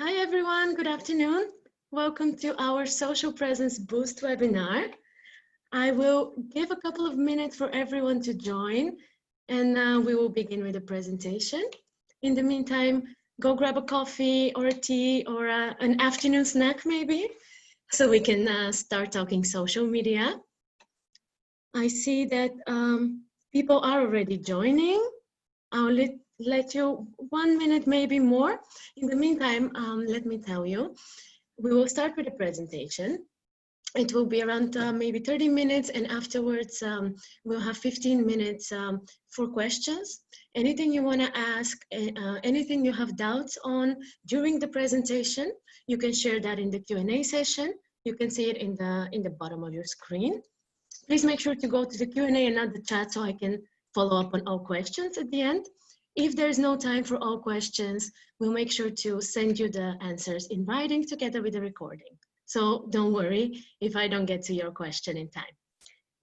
Hi everyone, good afternoon. Welcome to our Social Presence Boost webinar. I will give a couple of minutes for everyone to join and we will begin with the presentation. In the meantime, go grab a coffee or a tea or an afternoon snack maybe, so we can start talking social media. I see that people are already joining. I'll let you 1 minute, maybe more. In the meantime, let me tell you, we will start with a presentation. It will be around maybe 30 minutes, and afterwards we'll have 15 minutes for questions. Anything you want to ask, anything you have doubts on during the presentation, you can share that in the Q&A session. You can see it in the bottom of your screen. Please make sure to go to the Q&A and not the chat so I can follow up on all questions at the end. If there's no time for all questions, we'll make sure to send you the answers in writing together with the recording. So don't worry if I don't get to your question in time.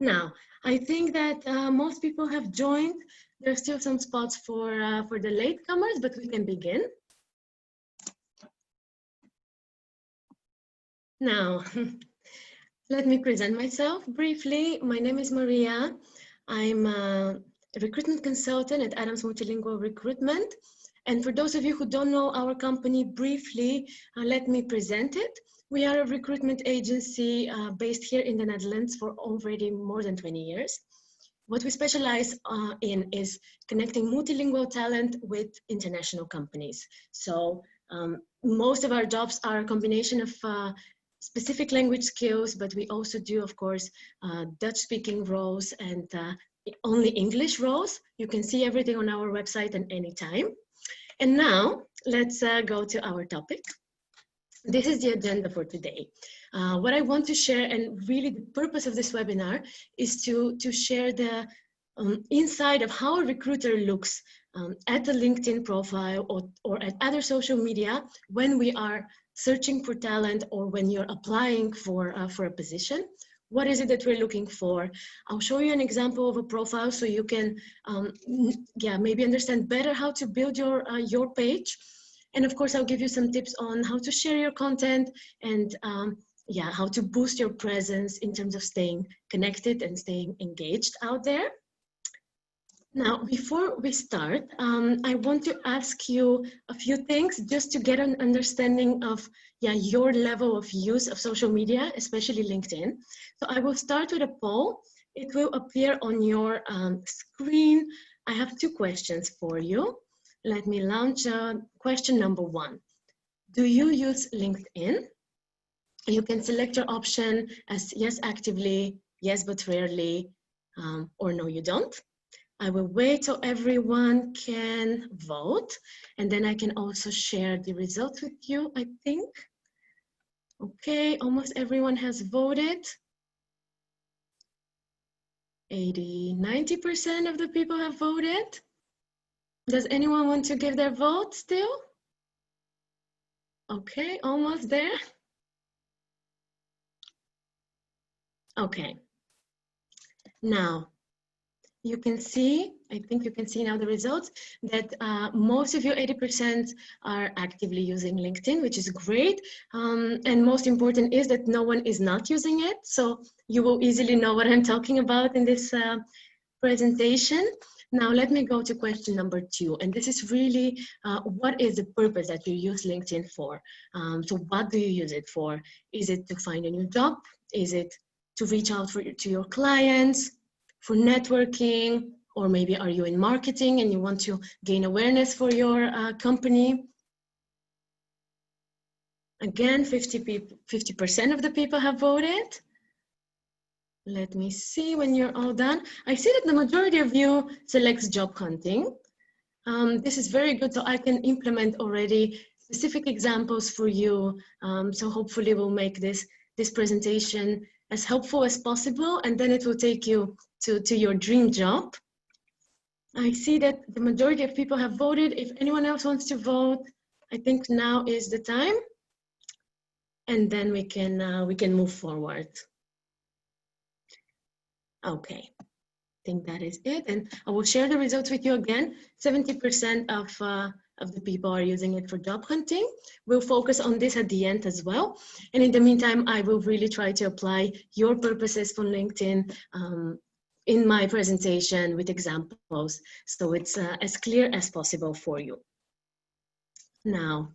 Now, I think that most people have joined. There's still some spots for the latecomers, but we can begin. Now, let me present myself briefly. My name is Maria. I'm a recruitment consultant at Adams Multilingual Recruitment. And for those of you who don't know our company briefly, let me present it. We are a recruitment agency based here in the Netherlands for already more than 20 years. What we specialize in is connecting multilingual talent with international companies. So most of our jobs are a combination of specific language skills, but we also do, of course, Dutch-speaking roles and only English roles. You can see everything on our website at any time. And now, let's go to our topic. This is the agenda for today. What I want to share, and really the purpose of this webinar, is to share the insight of how a recruiter looks at a LinkedIn profile or at other social media when we are searching for talent or when you're applying for a position. What is it that we're looking for? I'll show you an example of a profile so you can maybe understand better how to build your page. And of course, I'll give you some tips on how to share your content and how to boost your presence in terms of staying connected and staying engaged out there. Now, before we start, I want to ask you a few things just to get an understanding of your level of use of social media, especially LinkedIn. So I will start with a poll. It will appear on your screen. I have two questions for you. Let me launch question number 1. Do you use LinkedIn? You can select your option as yes, actively, yes, but rarely, or no, you don't. I will wait till everyone can vote, and then I can also share the results with you, I think. Okay, almost everyone has voted. 90% of the people have voted. Does anyone want to give their vote still? Okay, almost there. Okay. Now, you can see, I think you can see now the results, that most of you, 80%, are actively using LinkedIn, which is great. And most important is that no one is not using it. So you will easily know what I'm talking about in this presentation. Now, let me go to question number 2. And this is really, what is the purpose that you use LinkedIn for? So what do you use it for? Is it to find a new job? Is it to reach out to your clients? For networking, or maybe are you in marketing and you want to gain awareness for your company? Again, 50% of the people have voted. Let me see when you're all done. I see that the majority of you selects job hunting. This is very good, so I can implement already specific examples for you. So hopefully we'll make this presentation as helpful as possible, and then it will take you to your dream job. I see that the majority of people have voted. If anyone else wants to vote, I think now is the time, and then we can move forward. Okay, I think that is it, and I will share the results with you again. 70% of of the people are using it for job hunting. We'll focus on this at the end as well. And in the meantime, I will really try to apply your purposes for LinkedIn in my presentation with examples, so it's as clear as possible for you. Now,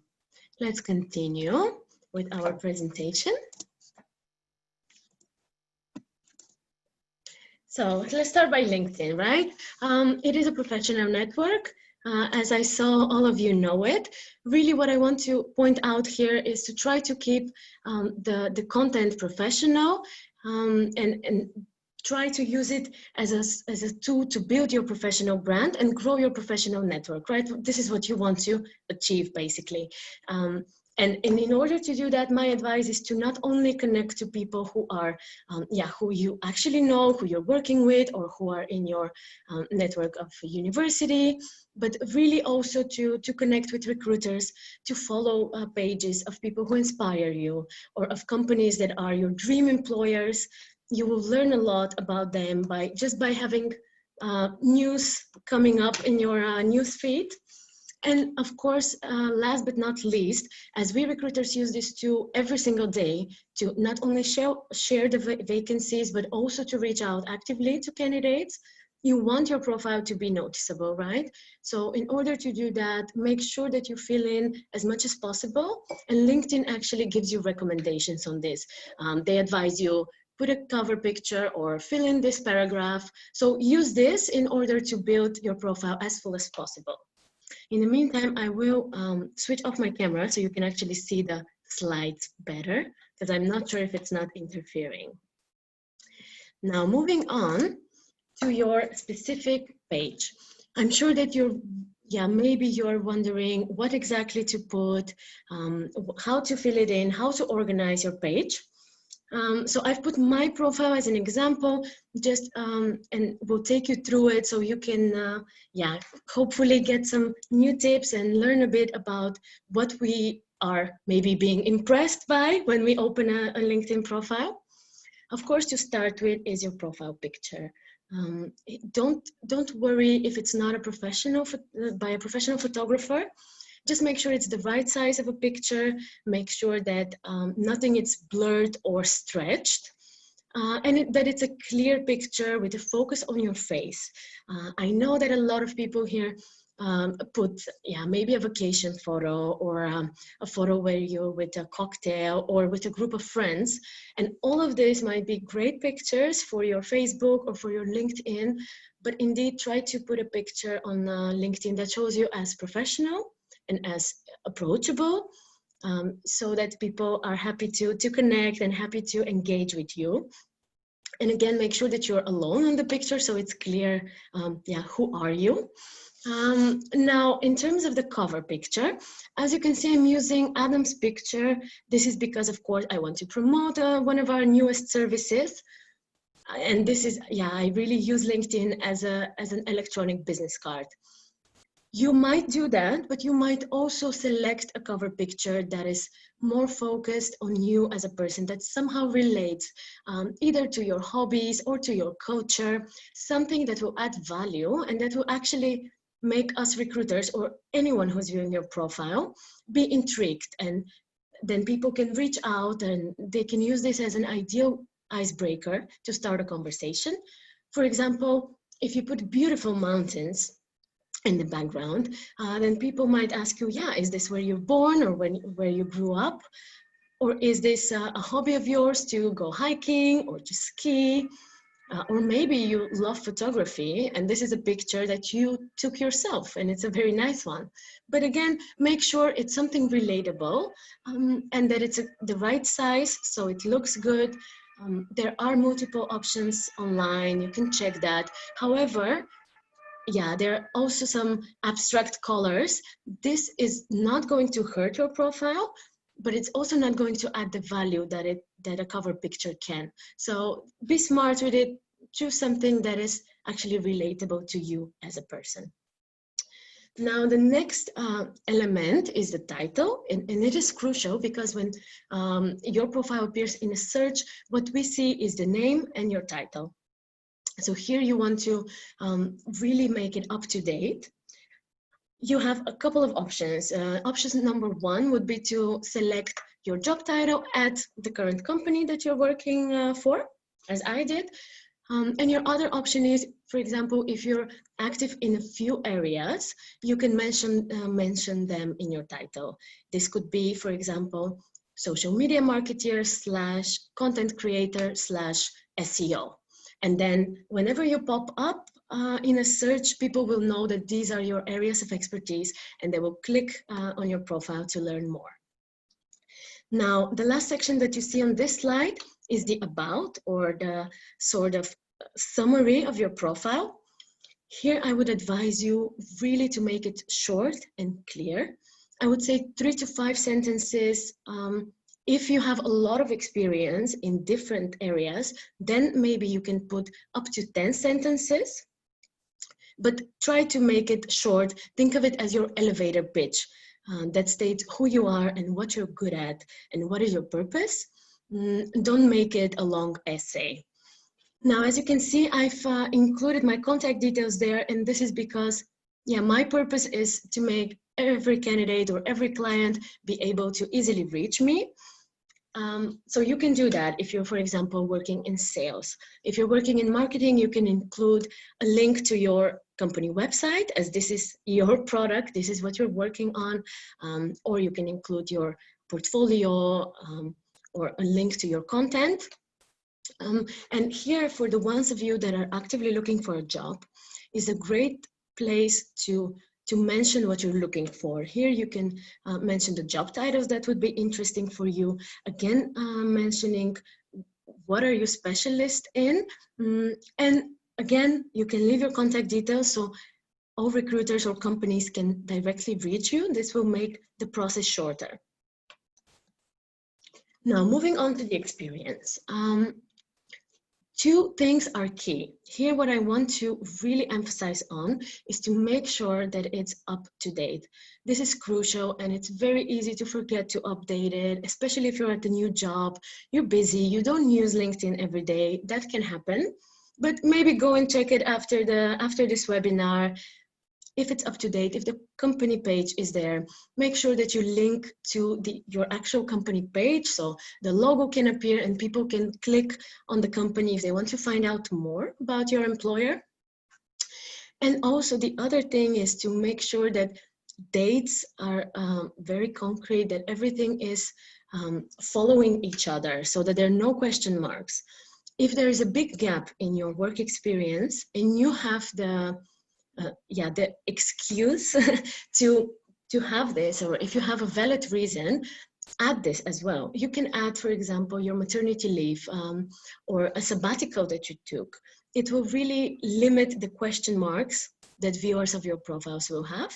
let's continue with our presentation. So let's start by LinkedIn, right? It is a professional network. As I saw, all of you know it. Really what I want to point out here is to try to keep the content professional and try to use it as a tool to build your professional brand and grow your professional network, right? This is what you want to achieve, basically. And in order to do that, my advice is to not only connect to people who are, who you actually know, who you're working with, or who are in your network of university, but really also to connect with recruiters, to follow pages of people who inspire you, or of companies that are your dream employers. You will learn a lot about them by having news coming up in your news feed. And of course, last but not least, as we recruiters use this tool every single day to not only share the vacancies, but also to reach out actively to candidates, you want your profile to be noticeable, right? So in order to do that, make sure that you fill in as much as possible. And LinkedIn actually gives you recommendations on this. They advise you, put a cover picture or fill in this paragraph. So use this in order to build your profile as full as possible. In the meantime, I will switch off my camera so you can actually see the slides better, because I'm not sure if it's not interfering. Now, moving on to your specific page. I'm sure that maybe you're wondering what exactly to put, how to fill it in, how to organize your page. So I've put my profile as an example, and we'll take you through it so you can, hopefully get some new tips and learn a bit about what we are maybe being impressed by when we open a LinkedIn profile. Of course, to start with is your profile picture. Don't worry if it's not by a professional photographer. Just make sure it's the right size of a picture. Make sure that nothing is blurred or stretched. And that it's a clear picture with a focus on your face. I know that a lot of people here put maybe a vacation photo or a photo where you're with a cocktail or with a group of friends. And all of this might be great pictures for your Facebook or for your LinkedIn, but indeed try to put a picture on LinkedIn that shows you as professional and as approachable, so that people are happy to connect and happy to engage with you. And again, make sure that you're alone on the picture so it's clear, who are you? Now, in terms of the cover picture, as you can see, I'm using Adam's picture. This is because, of course, I want to promote one of our newest services. And this is, I really use LinkedIn as an electronic business card. You might do that, but you might also select a cover picture that is more focused on you as a person, that somehow relates either to your hobbies or to your culture, something that will add value and that will actually make us recruiters or anyone who's viewing your profile be intrigued. And then people can reach out and they can use this as an ideal icebreaker to start a conversation. For example, if you put beautiful mountains in the background, then people might ask you, is this where you're born or where you grew up? Or is this a hobby of yours to go hiking or to ski? Or maybe you love photography and this is a picture that you took yourself and it's a very nice one. But again, make sure it's something relatable and that it's the right size so it looks good. There are multiple options online, you can check that. However, there are also some abstract colors. This is not going to hurt your profile, but it's also not going to add the value that a cover picture can. So be smart with it. Choose something that is actually relatable to you as a person. Now, the next element is the title, and it is crucial because when your profile appears in a search, what we see is the name and your title. So here you want to really make it up to date. you have a couple of options. Option number one would be to select your job title at the current company that you're working for, as I did. And your other option is, for example, if you're active in a few areas, you can mention them in your title. This could be, for example, social media marketer / content creator / SEO. And then whenever you pop up in a search, people will know that these are your areas of expertise, and they will click on your profile to learn more. Now, the last section that you see on this slide is the about, or the sort of summary of your profile. Here, I would advise you really to make it short and clear. I would say 3 to 5 sentences. If you have a lot of experience in different areas, then maybe you can put up to 10 sentences, but try to make it short. Think of it as your elevator pitch that states who you are and what you're good at and what is your purpose. Don't make it a long essay. Now, as you can see, I've included my contact details there, and this is because, my purpose is to make every candidate or every client be able to easily reach me. So you can do that if you're, for example, working in sales. If you're working in marketing, you can include a link to your company website, as this is your product, this is what you're working on, or you can include your portfolio or a link to your content. And here, for the ones of you that are actively looking for a job, is a great place to mention what you're looking for. Here you can mention the job titles that would be interesting for you. Again, mentioning what are you specialist in. And again, you can leave your contact details so all recruiters or companies can directly reach you. This will make the process shorter. Now, moving on to the experience. Two things are key. Here, what I want to really emphasize on is to make sure that it's up to date. This is crucial, and it's very easy to forget to update it, especially if you're at a new job, you're busy, you don't use LinkedIn every day. That can happen, but maybe go and check it after this webinar. If it's up to date, if the company page is there, make sure that you link to your actual company page so the logo can appear and people can click on the company if they want to find out more about your employer. And also the other thing is to make sure that dates are very concrete, that everything is following each other so that there are no question marks. If there is a big gap in your work experience and you have the excuse to have this, or if you have a valid reason, add this as well. You can add, for example, your maternity leave or a sabbatical that you took. It will really limit the question marks that viewers of your profiles will have.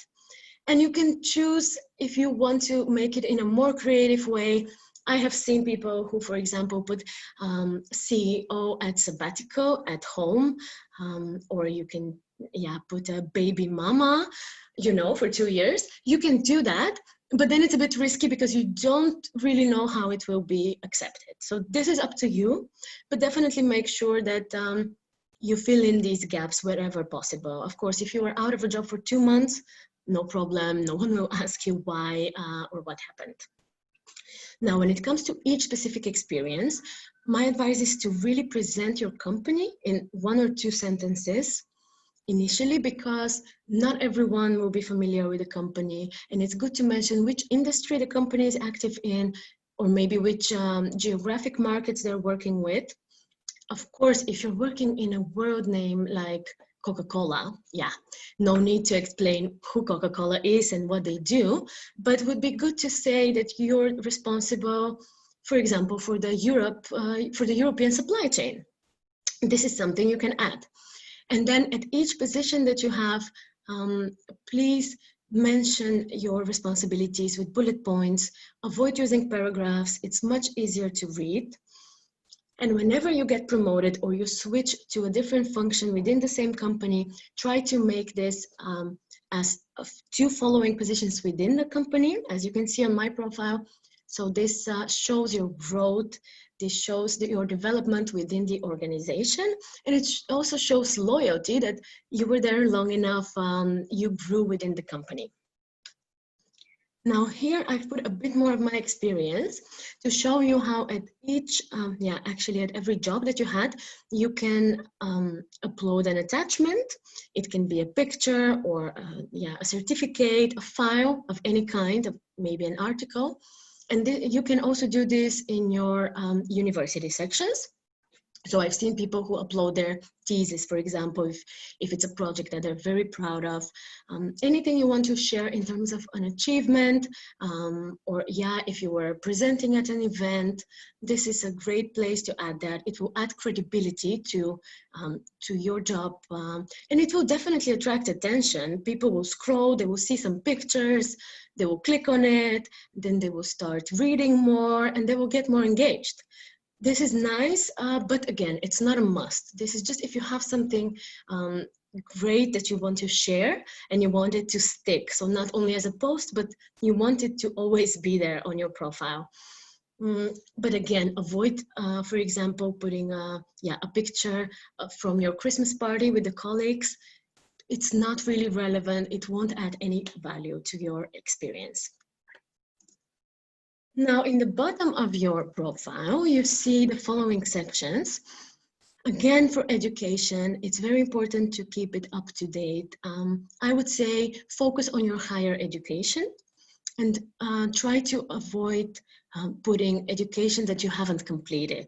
And you can choose if you want to make it in a more creative way. I have seen people who, for example, put CEO at sabbatical at home, or you can put a baby mama, for 2 years. You can do that, but then it's a bit risky because you don't really know how it will be accepted. So this is up to you, but definitely make sure that you fill in these gaps wherever possible. Of course, if you are out of a job for 2 months, no problem. No one will ask you why or what happened. Now, when it comes to each specific experience, my advice is to really present your company in 1 or 2 sentences initially, because not everyone will be familiar with the company, and it's good to mention which industry the company is active in, or maybe which geographic markets they're working with. Of course, if you're working in a world name like Coca-Cola, no need to explain who Coca-Cola is and what they do, but it would be good to say that you're responsible, for example, for the European supply chain. This is something you can add. And then at each position that you have, please mention your responsibilities with bullet points. Avoid using paragraphs. It's much easier to read. And whenever you get promoted or you switch to a different function within the same company, try to make this as 2 following positions within the company. As you can see on my profile, So this shows your growth, this shows your development within the organization, and it also shows loyalty, that you were there long enough, you grew within the company. Now here I've put a bit more of my experience to show you how at each, actually at every job that you had, you can upload an attachment. It can be a picture or a certificate, a file of any kind, of maybe an article. And you can also do this in your university sections. So I've seen people who upload their thesis, for example, if it's a project that they're very proud of, anything you want to share in terms of an achievement, or if you were presenting at an event, this is a great place to add that. It will add credibility to your job, and it will definitely attract attention. People will scroll, they will see some pictures, they will click on it, then they will start reading more, and they will get more engaged. This is nice, but again, it's not a must. This is just if you have something great that you want to share and you want it to stick. So not only as a post, but you want it to always be there on your profile. But again, avoid, for example, putting a picture from your Christmas party with the colleagues. It's not really relevant. It won't add any value to your experience. Now, in the bottom of your profile, you see the following sections. Again, for education, it's very important to keep it up to date. I would say focus on your higher education and try to avoid putting education that you haven't completed.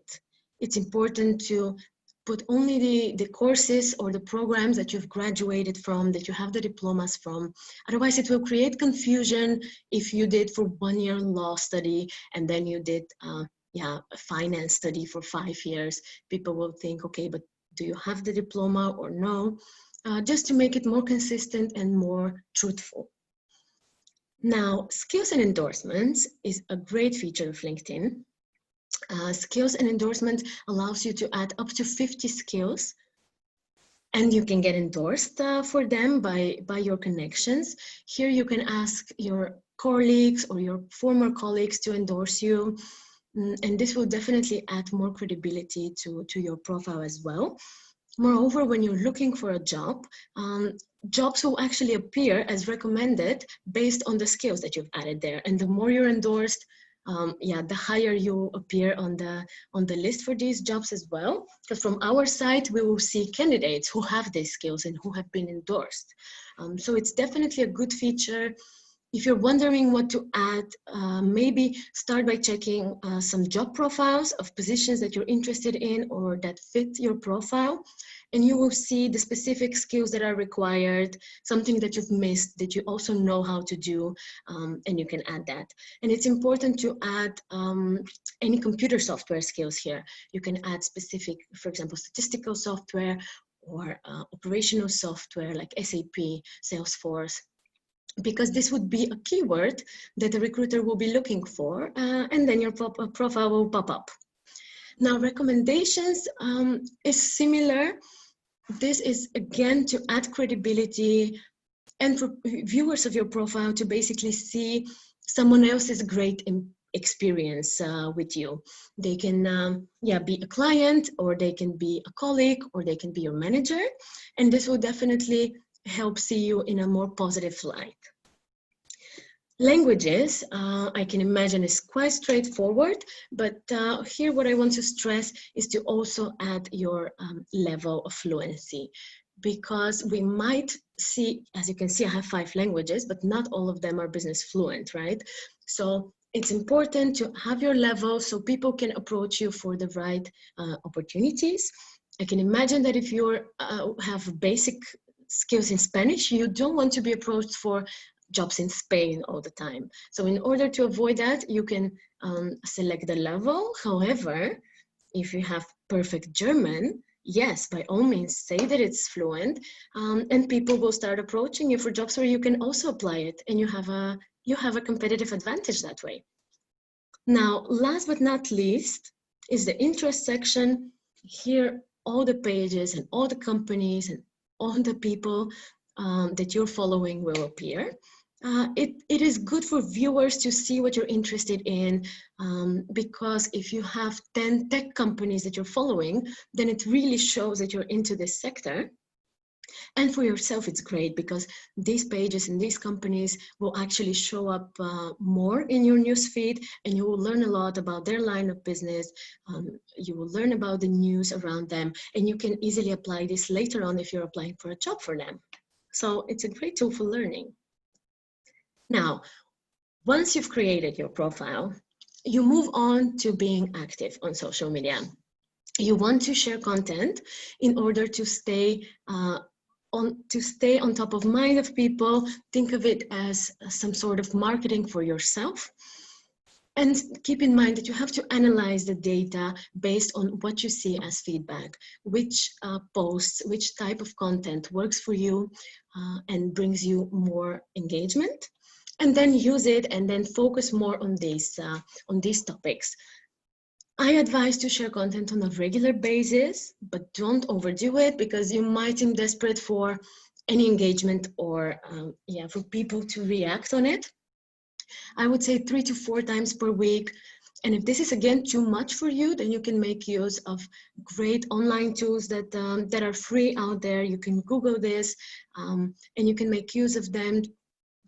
It's important to put only the courses or the programs that you've graduated from, that you have the diplomas from. Otherwise, it will create confusion if you did for 1 year law study and then you did a finance study for 5 years. People will think, okay, but do you have the diploma or no? Just to make it more consistent and more truthful. Now, skills and endorsements is a great feature of LinkedIn. Skills and endorsement allows you to add up to 50 skills, and you can get endorsed for them by your connections. Here you can ask your colleagues or your former colleagues to endorse you, and this will definitely add more credibility to your profile as well. Moreover, when you're looking for a job, jobs will actually appear as recommended based on the skills that you've added there, and the more you're endorsed, the higher you appear on the list for these jobs as well. Because from our side, we will see candidates who have these skills and who have been endorsed. So it's definitely a good feature. If you're wondering what to add, maybe start by checking some job profiles of positions that you're interested in or that fit your profile. And you will see the specific skills that are required, something that you've missed that you also know how to do, and you can add that. And it's important to add any computer software skills here. You can add specific, for example, statistical software or operational software like SAP, Salesforce, because this would be a keyword that the recruiter will be looking for, and then your profile will pop up. Now, recommendations is similar. This is again to add credibility and for viewers of your profile to basically see someone else's great experience with you. They can be a client, or they can be a colleague, or they can be your manager, and this will definitely help see you in a more positive light. Languages, I can imagine, is quite straightforward, but here what I want to stress is to also add your level of fluency, because we might see, as you can see, I have 5 languages, but not all of them are business fluent, right? So it's important to have your level so people can approach you for the right opportunities. I can imagine that if you have basic skills in Spanish, you don't want to be approached for jobs in Spain all the time. So in order to avoid that, you can select the level. However, if you have perfect German, yes, by all means, say that it's fluent, and people will start approaching you for jobs where you can also apply it, and you have a competitive advantage that way. Now, last but not least is the interest section. Here, all the pages and all the companies and all the people that you're following will appear. It is good for viewers to see what you're interested in, because if you have 10 tech companies that you're following, then it really shows that you're into this sector. And for yourself, it's great because these pages and these companies will actually show up more in your newsfeed, and you will learn a lot about their line of business. You will learn about the news around them, and you can easily apply this later on if you're applying for a job for them. So it's a great tool for learning. Now, once you've created your profile, you move on to being active on social media. You want to share content in order to stay on top of mind of people. Think of it as some sort of marketing for yourself. And keep in mind that you have to analyze the data based on what you see as feedback, which posts, which type of content works for you and brings you more engagement, and then use it and then focus more on these topics. I advise to share content on a regular basis, but don't overdo it because you might seem desperate for any engagement or for people to react on it. I would say 3 to 4 times per week. And if this is again too much for you, then you can make use of great online tools that are free out there. You can Google this and you can make use of them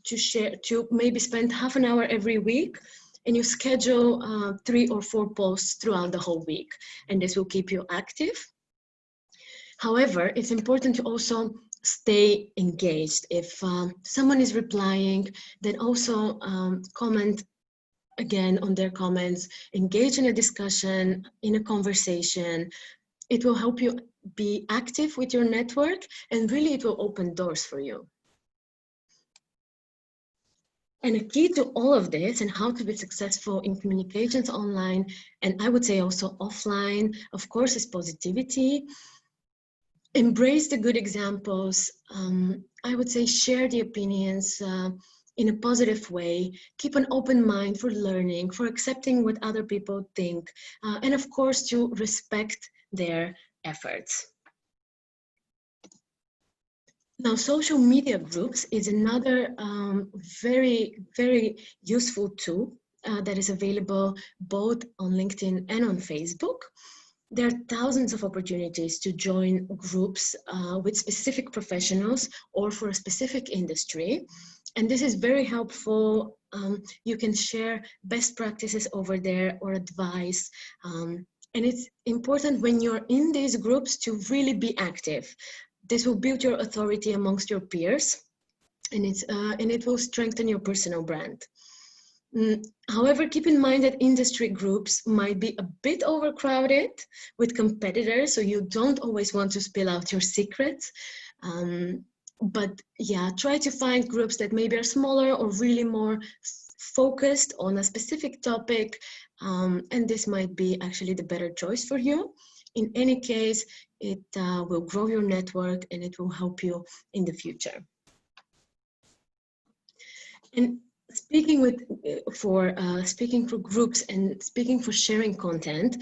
to share, to maybe spend half an hour every week, and you schedule 3 or 4 posts throughout the whole week, and this will keep you active. However, it's important to also stay engaged. If someone is replying, then also comment again on their comments, engage in a discussion, in a conversation. It will help you be active with your network, and really it will open doors for you. And a key to all of this and how to be successful in communications online, and I would say also offline, of course, is positivity. Embrace the good examples. I would say share the opinions in a positive way. Keep an open mind for learning, for accepting what other people think, and of course, to respect their efforts. Now, social media groups is another very, very useful tool that is available both on LinkedIn and on Facebook. There are thousands of opportunities to join groups with specific professionals or for a specific industry. And this is very helpful. You can share best practices over there or advice. And it's important when you're in these groups to really be active. This will build your authority amongst your peers, and it will strengthen your personal brand. However, keep in mind that industry groups might be a bit overcrowded with competitors, so you don't always want to spill out your secrets. But yeah, try to find groups that maybe are smaller or really more focused on a specific topic, and this might be actually the better choice for you. In any case, it will grow your network and it will help you in the future. And speaking for groups and speaking for sharing content,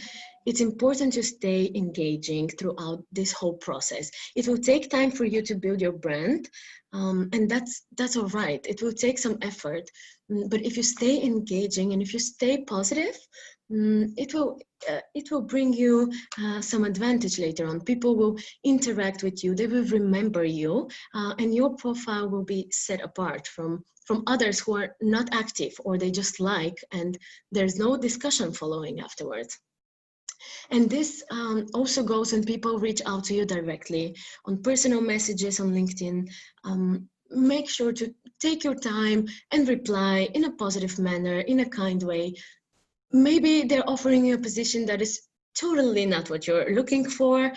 it's important to stay engaging throughout this whole process. It will take time for you to build your brand, and that's all right. It will take some effort, but if you stay engaging and if you stay positive, it will bring you some advantage later on. People will interact with you, they will remember you, and your profile will be set apart from others who are not active or they just like, and there's no discussion following afterwards. And this also goes when people reach out to you directly on personal messages on LinkedIn. Make sure to take your time and reply in a positive manner, in a kind way. Maybe they're offering you a position that is totally not what you're looking for.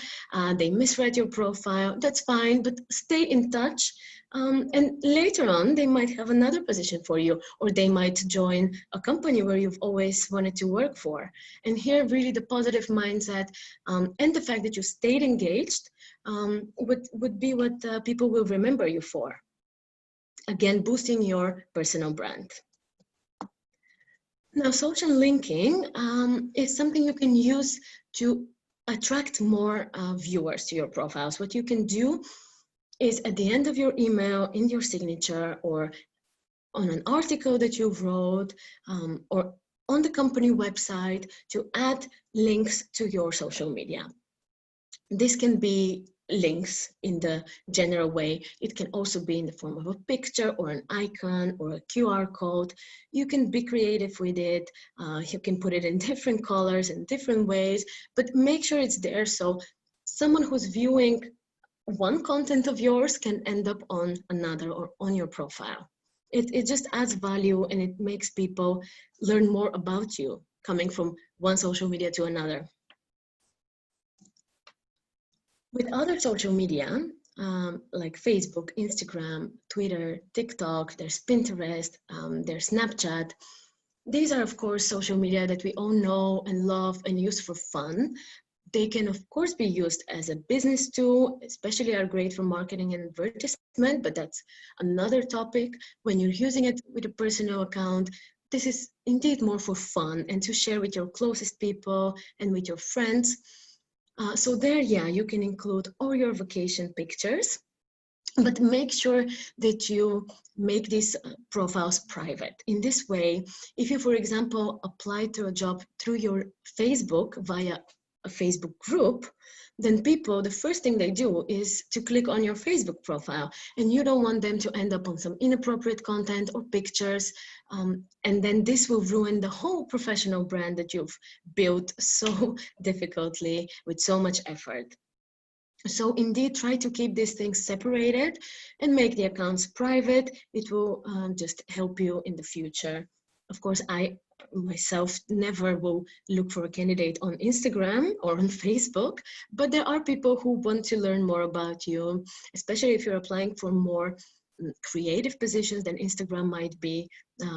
They misread your profile. That's fine, but stay in touch. And later on, they might have another position for you, or they might join a company where you've always wanted to work for. And here, really, the positive mindset and the fact that you stayed engaged would be what people will remember you for. Again, boosting your personal brand. Now, social linking is something you can use to attract more viewers to your profiles. What you can do is at the end of your email, in your signature, or on an article that you've wrote, or on the company website to add links to your social media. This can be links in the general way. It can also be in the form of a picture or an icon or a QR code. You can be creative with it. You can put it in different colors and different ways, but make sure it's there so someone who's viewing one content of yours can end up on another or on your profile. It just adds value and it makes people learn more about you coming from one social media to another. With other social media, like Facebook, Instagram, Twitter, TikTok, there's Pinterest, there's Snapchat. These are, of course, social media that we all know and love and use for fun. They can, of course, be used as a business tool, especially are great for marketing and advertisement, but that's another topic. When you're using it with a personal account, this is indeed more for fun and to share with your closest people and with your friends. So there, yeah, you can include all your vacation pictures, but make sure that you make these profiles private. In this way, if you, for example, apply to a job through your Facebook via a Facebook group, then people, the first thing they do is to click on your Facebook profile, and you don't want them to end up on some inappropriate content or pictures, and then this will ruin the whole professional brand that you've built so difficultly with so much effort. So indeed, try to keep these things separated and make the accounts private. It will just help you in the future. Of course, I myself never will look for a candidate on Instagram or on Facebook, but there are people who want to learn more about you, especially if you're applying for more creative positions, then Instagram might be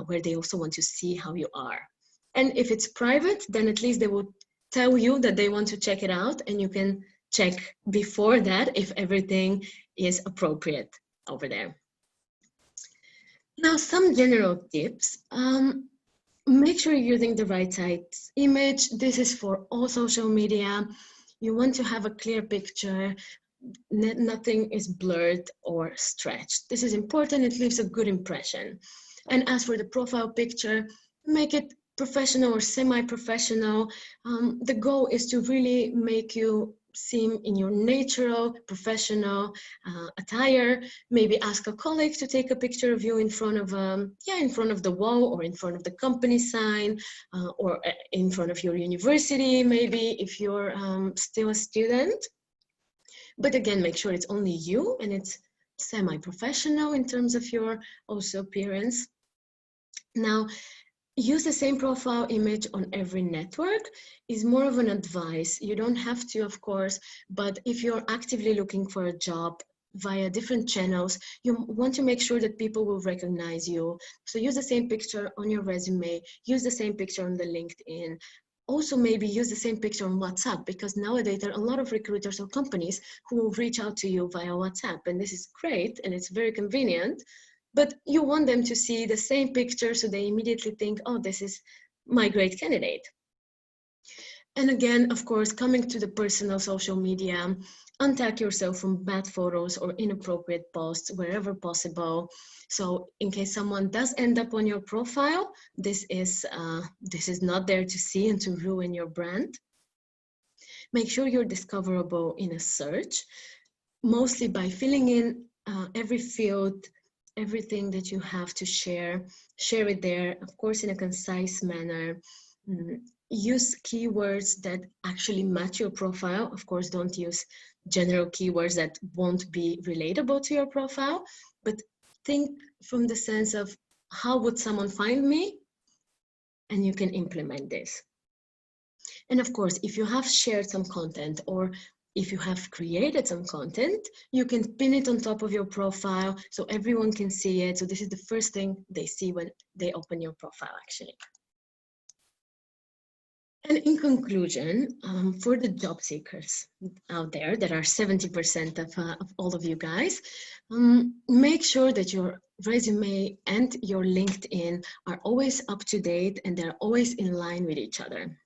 where they also want to see how you are. And if it's private, then at least they will tell you that they want to check it out, and you can check before that if everything is appropriate over there. Now, some general tips. Make sure you're using the right size image. This is for all social media. You want to have a clear picture. Nothing is blurred or stretched. This is important. It leaves a good impression. And as for the profile picture, make it professional or semi-professional. The goal is to really make you seem in your natural, professional attire. Maybe ask a colleague to take a picture of you in front of in front of the wall or in front of the company sign or in front of your university, maybe if you're still a student. But again, make sure it's only you and it's semi-professional in terms of your also appearance. Now, use the same profile image on every network is more of an advice. You don't have to, of course, but if you're actively looking for a job via different channels, you want to make sure that people will recognize you. So use the same picture on your resume, use the same picture on the LinkedIn. Also, maybe use the same picture on WhatsApp, because nowadays there are a lot of recruiters or companies who will reach out to you via WhatsApp, and this is great and it's very convenient. But you want them to see the same picture so they immediately think, oh, this is my great candidate. And again, of course, coming to the personal social media, untag yourself from bad photos or inappropriate posts wherever possible. So in case someone does end up on your profile, this is not there to see and to ruin your brand. Make sure you're discoverable in a search, mostly by filling in every field, everything that you have to share it there, of course, in a concise manner. Use keywords that actually match your profile. Of course, don't use general keywords that won't be relatable to your profile, but think from the sense of how would someone find me, and you can implement this. And of course, if you have shared some content or if you have created some content, you can pin it on top of your profile so everyone can see it. So this is the first thing they see when they open your profile, actually. And in conclusion, for the job seekers out there, that are 70% of all of you guys, make sure that your resume and your LinkedIn are always up to date and they're always in line with each other.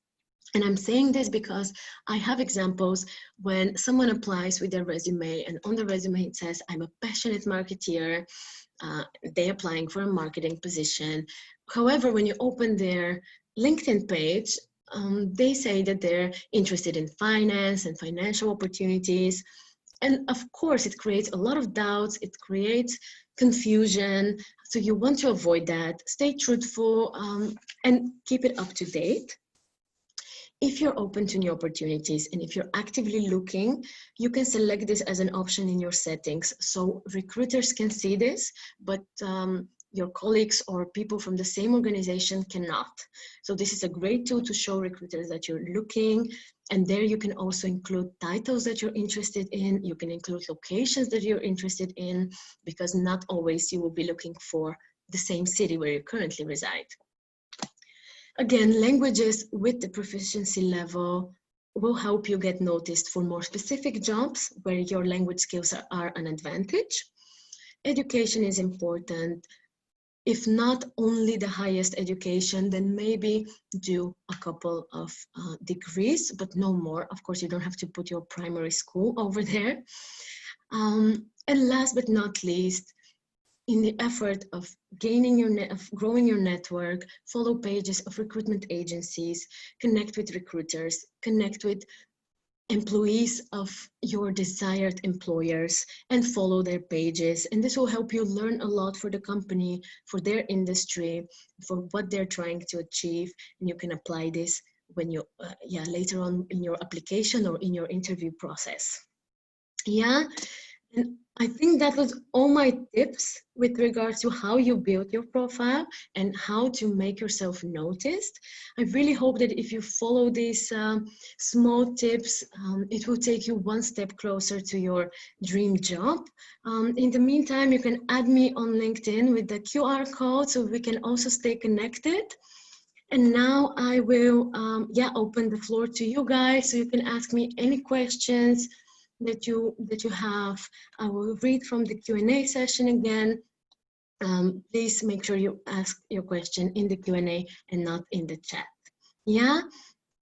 And I'm saying this because I have examples when someone applies with their resume and on the resume it says, I'm a passionate marketeer, they're applying for a marketing position. However, when you open their LinkedIn page, they say that they're interested in finance and financial opportunities. And of course, it creates a lot of doubts, it creates confusion. So you want to avoid that. Stay truthful and keep it up to date. If you're open to new opportunities and if you're actively looking, you can select this as an option in your settings. So recruiters can see this, but your colleagues or people from the same organization cannot. So this is a great tool to show recruiters that you're looking. And there you can also include titles that you're interested in. You can include locations that you're interested in, because not always you will be looking for the same city where you currently reside. Again, languages with the proficiency level will help you get noticed for more specific jobs where your language skills are an advantage. Education is important. If not only the highest education, then maybe do a couple of degrees, but no more. Of course, you don't have to put your primary school over there. And last but not least, in the effort of growing your network, follow pages of recruitment agencies, connect with recruiters, connect with employees of your desired employers, and follow their pages. And this will help you learn a lot for the company, for their industry, for what they're trying to achieve. And you can apply this when you, later on in your application or in your interview process. Yeah. And I think that was all my tips with regards to how you build your profile and how to make yourself noticed. I really hope that if you follow these small tips, it will take you one step closer to your dream job. In the meantime, you can add me on LinkedIn with the QR code so we can also stay connected. And now I will open the floor to you guys so you can ask me any questions that you have. I will read from the Q&A session again. Please make sure you ask your question in the Q&A and not in the chat. Yeah,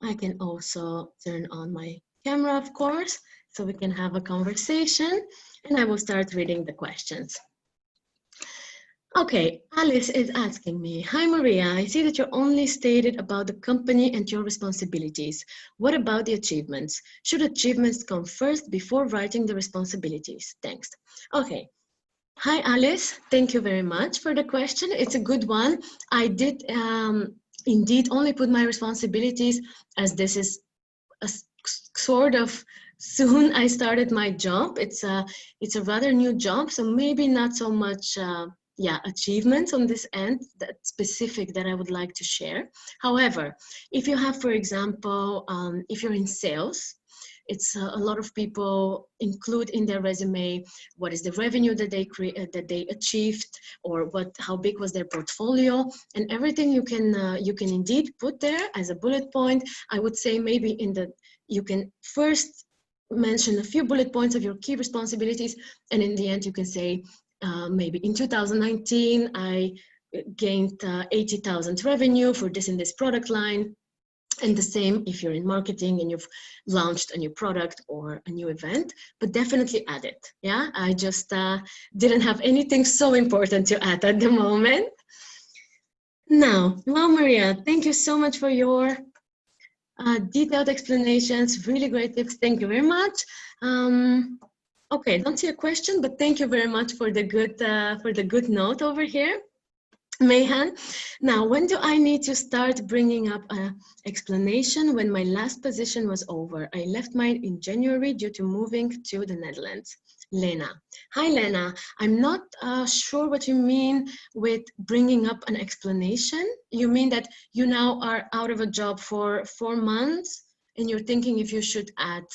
I can also turn on my camera, of course, so we can have a conversation, and I will start reading the questions. Okay, Alice is asking me, hi Maria, I see that you're only stated about the company and your responsibilities. What about the achievements? Should achievements come first before writing the responsibilities? Thanks. Okay, hi Alice, thank you very much for the question. It's a good one. I did indeed only put my responsibilities, as this is a sort of soon I started my job. It's a rather new job, so maybe not so much achievements on this end that specific that I would like to share. However, if you have, for example, if you're in sales, it's a lot of people include in their resume what is the revenue that they achieved, or how big was their portfolio, and everything you can indeed put there as a bullet point. I would say maybe you can first mention a few bullet points of your key responsibilities, and in the end you can say, maybe in 2019, I gained 80,000 revenue for this and this product line. And the same if you're in marketing and you've launched a new product or a new event, but definitely add it. Yeah, I just didn't have anything so important to add at the moment. Now, well, Maria, thank you so much for your detailed explanations, really great tips. Thank you very much. Okay, don't see a question, but thank you very much for the good note over here, Mayhan. Now, when do I need to start bringing up an explanation? When my last position was over. I left mine in January due to moving to the Netherlands. Lena. Hi, Lena. I'm not sure what you mean with bringing up an explanation. You mean that you now are out of a job for 4 months and you're thinking if you should add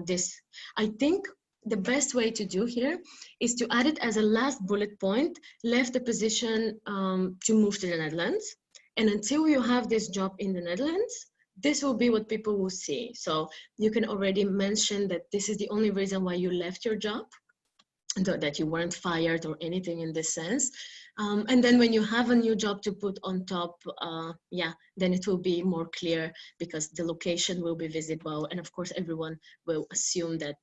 this. I think the best way to do here is to add it as a last bullet point, left the position to move to the Netherlands. And until you have this job in the Netherlands, this will be what people will see. So you can already mention that this is the only reason why you left your job, that you weren't fired or anything in this sense. And then when you have a new job to put on top, then it will be more clear because the location will be visible. And of course, everyone will assume that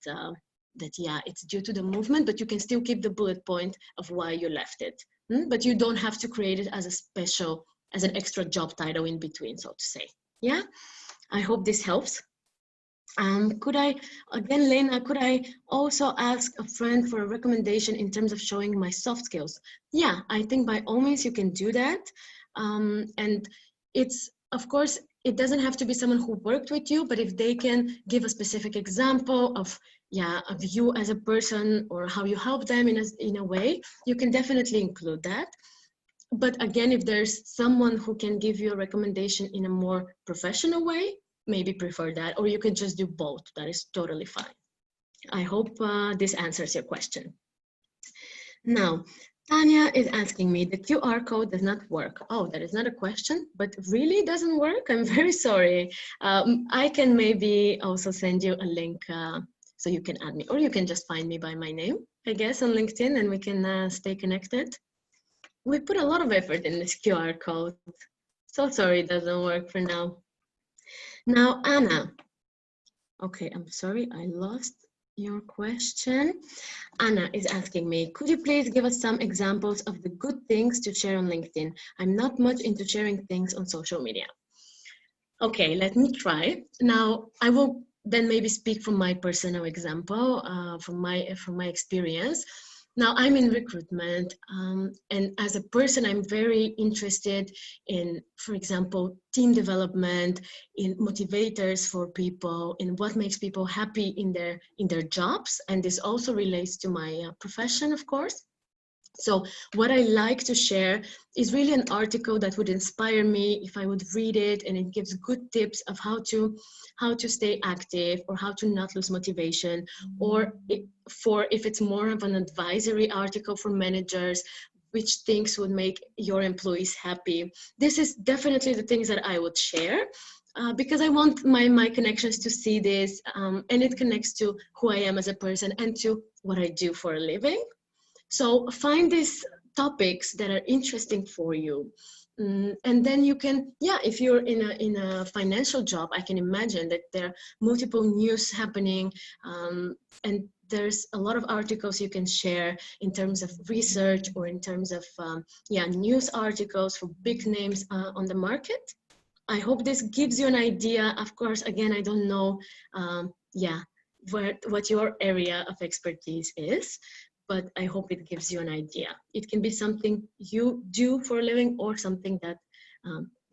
that, yeah, it's due to the movement, but you can still keep the bullet point of why you left it. But you don't have to create it as a special, as an extra job title in between, so to say. Yeah, I hope this helps. Could I, again, Lena, could I also ask a friend for a recommendation in terms of showing my soft skills? Yeah, I think by all means you can do that. And it's, of course, it doesn't have to be someone who worked with you, but if they can give a specific example of, yeah, of you as a person or how you help them in a way, you can definitely include that. But again, if there's someone who can give you a recommendation in a more professional way, maybe prefer that, or you can just do both. That is totally fine. I hope this answers your question. Now, Tanya is asking me, the QR code does not work. Oh, that is not a question, but really doesn't work? I'm very sorry. I can maybe also send you a link so you can add me, or you can just find me by my name, I guess, on LinkedIn, and we can stay connected. We put a lot of effort in this QR code. So sorry it doesn't work for now. Now, Anna. Okay, I'm sorry, I lost your question. Anna is asking me, could you please give us some examples of the good things to share on LinkedIn? I'm not much into sharing things on social media. Okay, let me try. Now, I will then maybe speak from my personal example, from my experience. Now, I'm in recruitment, and as a person, I'm very interested in, for example, team development, in motivators for people, in what makes people happy in their jobs, and this also relates to my profession, of course. So what I like to share is really an article that would inspire me if I would read it, and it gives good tips of how to stay active or how to not lose motivation, or if it's more of an advisory article for managers, which things would make your employees happy. This is definitely the things that I would share. Because I want my connections to see this, and it connects to who I am as a person and to what I do for a living. So find these topics that are interesting for you. And then you can, yeah, if you're in a financial job, I can imagine that there are multiple news happening, and there's a lot of articles you can share in terms of research or in terms of, yeah, news articles for big names on the market. I hope this gives you an idea. Of course, again, I don't know, yeah, what your area of expertise is, but I hope it gives you an idea. It can be something you do for a living or something that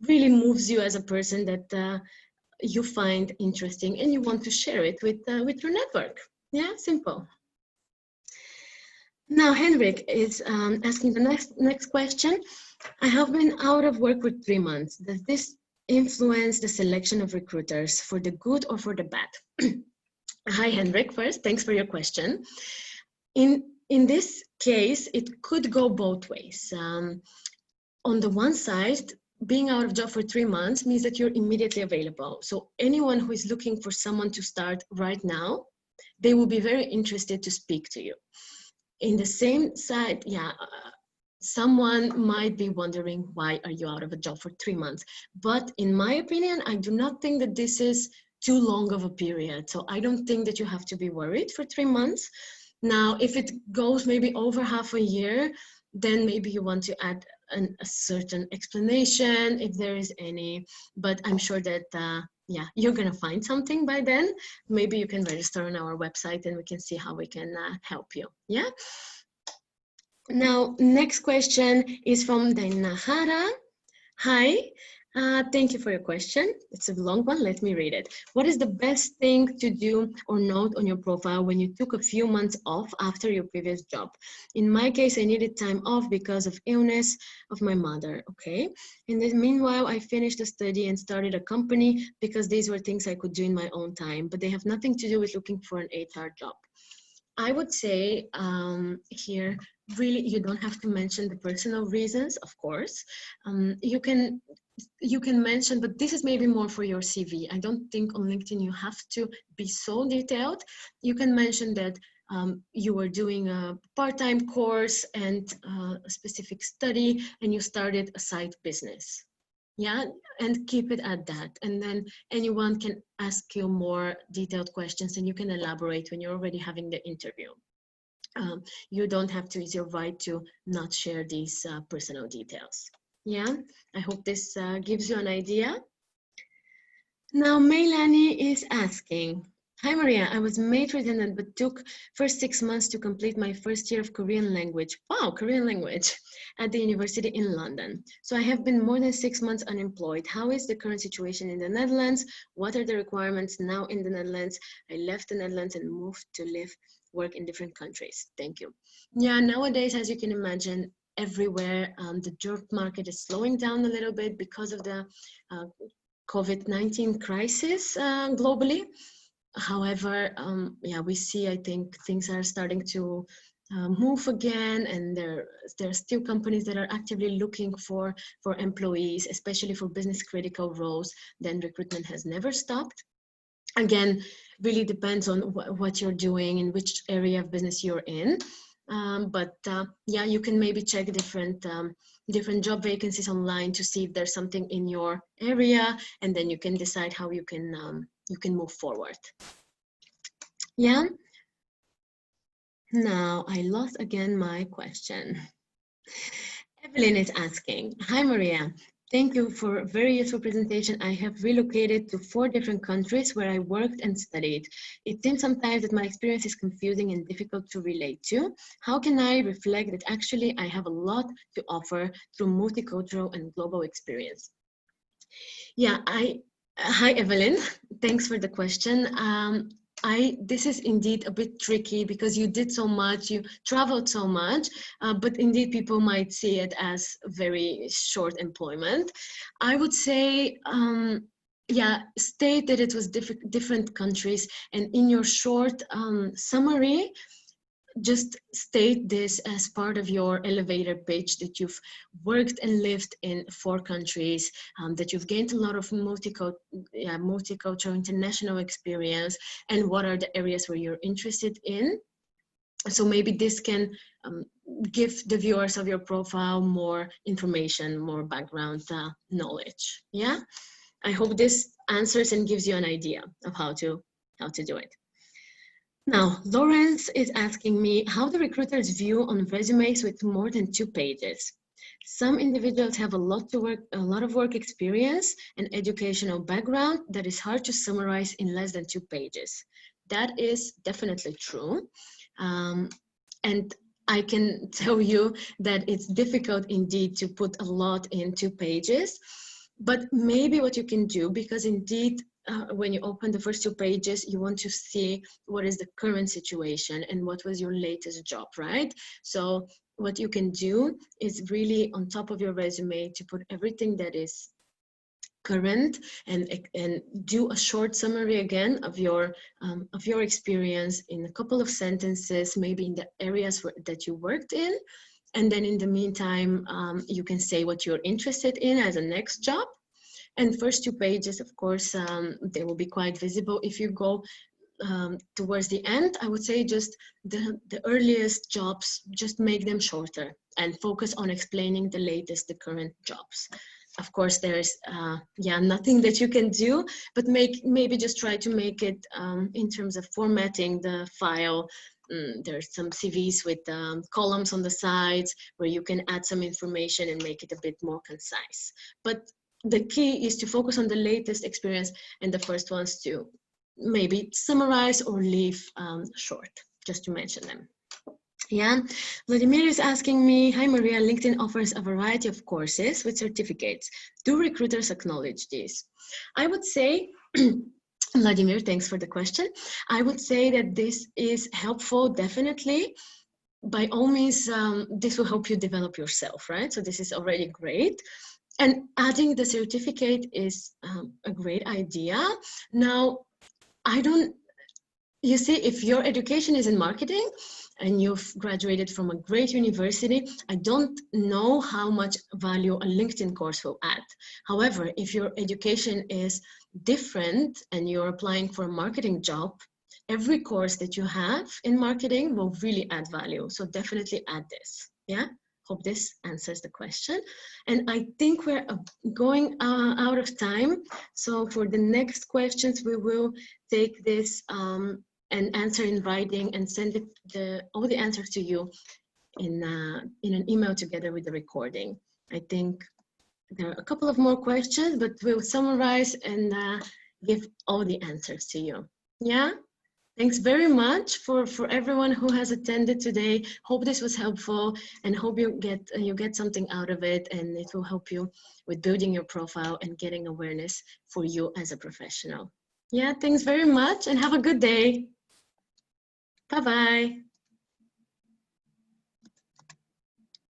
really moves you as a person, that you find interesting and you want to share it with your network. Yeah, simple. Now, Henrik is asking the next question. I have been out of work for 3 months. Does this influence the selection of recruiters for the good or for the bad? Hi, Henrik, first, thanks for your question. In this case, it could go both ways. On the one side, being out of job for 3 months means that you're immediately available. So anyone who is looking for someone to start right now, they will be very interested to speak to you. In the same side, yeah, someone might be wondering, why are you out of a job for 3 months? But in my opinion, I do not think that this is too long of a period. So I don't think that you have to be worried for 3 months. Now, if it goes maybe over half a year, then maybe you want to add a certain explanation, if there is any. But I'm sure that, yeah, you're going to find something by then. Maybe you can register on our website and we can see how we can help you. Yeah. Now, next question is from Dainahara. Hi. Thank you for your question. It's a long one. Let me read it. What is the best thing to do or note on your profile when you took a few months off after your previous job? In my case, I needed time off because of illness of my mother. Okay. In the meanwhile, I finished a study and started a company because these were things I could do in my own time, but they have nothing to do with looking for an HR job. I would say here, really, you don't have to mention the personal reasons, of course. You can mention, but this is maybe more for your CV. I don't think on LinkedIn you have to be so detailed. You can mention that you were doing a part-time course and a specific study, and you started a side business. Yeah, and keep it at that. And then anyone can ask you more detailed questions and you can elaborate when you're already having the interview. You don't have to use your right to not share these personal details. Yeah, I hope this gives you an idea. Now, Meilani is asking, hi Maria, I was made redundant but took first 6 months to complete my first year of Korean language. Wow, Korean language at the university in London. So I have been more than 6 months unemployed. How is the current situation in the Netherlands? What are the requirements now in the Netherlands? I left the Netherlands and moved to live, work in different countries. Thank you. Yeah, nowadays, as you can imagine, everywhere the job market is slowing down a little bit because of the COVID-19 crisis globally. However, yeah, we see, I think, things are starting to move again, and there are still companies that are actively looking for employees, especially for business critical roles. Then recruitment has never stopped. Again, really depends on what you're doing and which area of business you're in. But yeah, you can maybe check different job vacancies online to see if there's something in your area, and then you can decide how you can move forward. Yeah. Now I lost again my question. Evelyn is asking, hi Maria, thank you for a very useful presentation. I have relocated to 4 different countries where I worked and studied. It seems sometimes that my experience is confusing and difficult to relate to. How can I reflect that actually I have a lot to offer through multicultural and global experience? Yeah, hi Evelyn, thanks for the question. This is indeed a bit tricky because you did so much, you traveled so much, but indeed people might see it as very short employment. I would say, yeah, state that it was different countries, and in your short summary, just state this as part of your elevator pitch that you've worked and lived in 4 countries, that you've gained a lot of multicultural international experience, and what are the areas where you're interested in. So maybe this can give the viewers of your profile more information, more background knowledge. Yeah, I hope this answers and gives you an idea of how to do it. Now, Lawrence is asking me how the recruiters view on resumes with more than 2 pages. Some individuals have a lot of work experience and educational background that is hard to summarize in less than 2 pages. That is definitely true. And I can tell you that it's difficult indeed to put a lot in 2 pages. But maybe what you can do, because indeed, when you open the first 2 pages, you want to see what is the current situation and what was your latest job, right? So what you can do is really on top of your resume to put everything that is current and do a short summary again of your experience in a couple of sentences, maybe in the areas that you worked in. And then in the meantime, you can say what you're interested in as a next job. And first 2 pages, of course, they will be quite visible. If you go towards the end, I would say just the earliest jobs, just make them shorter and focus on explaining the current jobs. Of course, there's nothing that you can do, but maybe just try to make it in terms of formatting the file. There's some CVs with columns on the sides where you can add some information and make it a bit more concise. But the key is to focus on the latest experience, and the first ones to maybe summarize or leave short, just to mention them. Yeah, Vladimir is asking me, hi Maria, LinkedIn offers a variety of courses with certificates. Do recruiters acknowledge these? I would say, Vladimir, thanks for the question. I would say that this is helpful, definitely. By all means, this will help you develop yourself, right? So this is already great. And adding the certificate is a great idea. Now, you see, if your education is in marketing and you've graduated from a great university, I don't know how much value a LinkedIn course will add. However, if your education is different and you're applying for a marketing job, every course that you have in marketing will really add value. So definitely add this. Yeah, Hope this answers the question. And I think we're going out of time. So for the next questions, we will take this and answer in writing and send all the answers to you in an email together with the recording. I think there are a couple of more questions, but we'll summarize and give all the answers to you. Yeah? Thanks very much for everyone who has attended today. Hope this was helpful and hope you get something out of it, and it will help you with building your profile and getting awareness for you as a professional. Yeah, thanks very much and have a good day. Bye-bye.